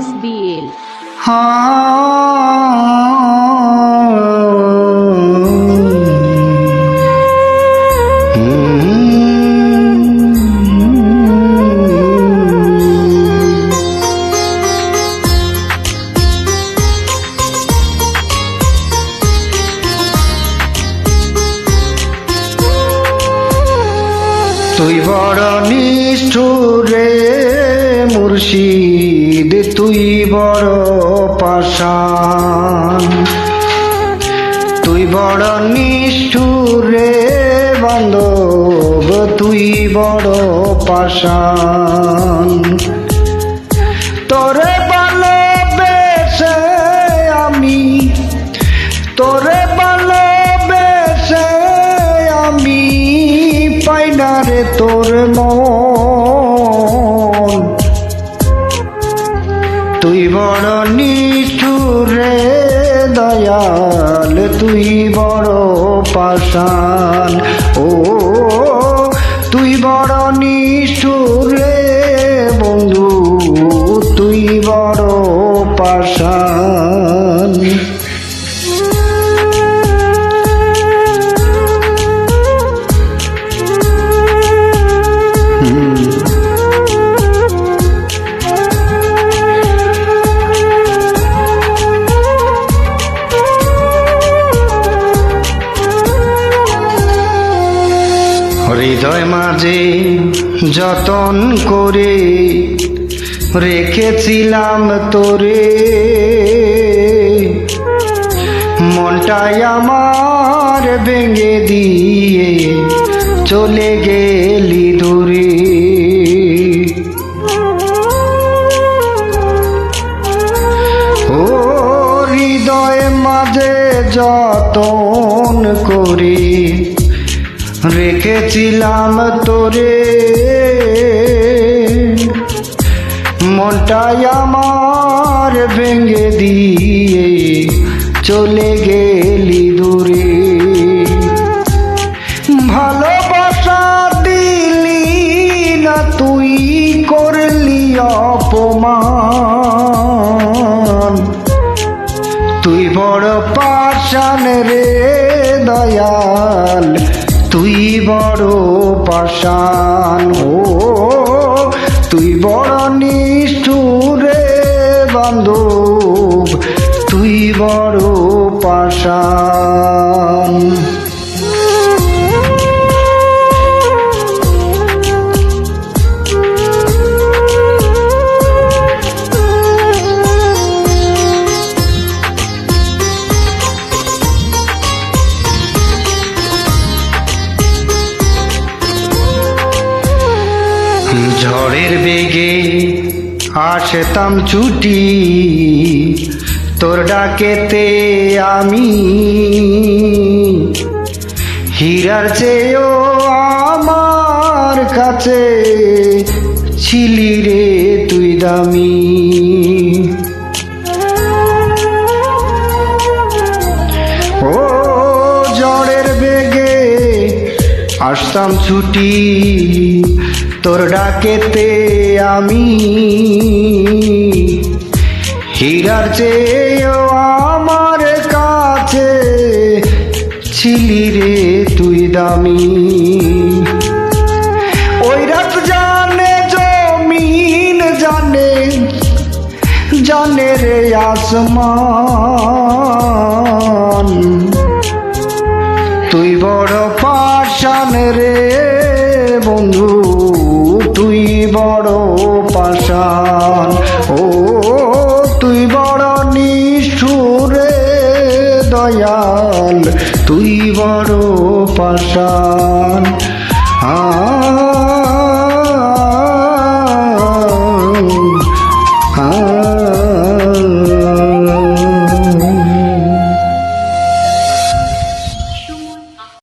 SBL তুই বড় নিষ্ঠুর রে মুর্শিদ, তুই বড় পাষাণ। তুই বড় নিষ্ঠুর রে বান্ধব, তুই বড় পাষাণ। তোরে ভালোবেসে আমি, তোরে ভালোবেসে আমি পাই না রে তোর মন। তুই বড় নিষ্ঠুর রে দয়াল, তুই বড় পাষাণ। ও তুই বড় নিষ্ঠুর রে বন্ধু, তুই বড় পাষাণ। হৃদয় মাঝে যতন করে রেখেছিলাম তোরে, মনটাই আমার ভেঙে দিয়ে চলে গেলি দূরে। ও হৃদয় মাঝে যতন করে রেখেছিলাম তোরে, মনটাই আমার ভেঙে দিয়ে চলে গেলি দূরে। ভালোবাসা দিলি না তুই, করলি অপমান। তুই বড় পাষাণ রে দয়াল, তুই বড় পাষাণ। ও তুই বড় নিষ্ঠুর রে বান্ধব, তুই বড় পাষাণ। ঝড়ের বেগে আসতাম ছুটি তোর ডাকেতে আমি, হীরার চেয়েও আমার কাছে ছিলি রে তুই দামি। ও ঝড়ের বেগে আসতাম ছুটি তোর ডাকেতে আমি, হীরার চেয়েও আমার কাছে ছিলি রে তুই দামি। ওই রাত জানে জমিন জানে, জানে রে আসমান। তুই বড় পাষাণ রে বন্ধু, তুই বড় পাষাণ। ও তুই বড় নিষ্ঠুর রে দয়াল, তুই বড় পাষাণ।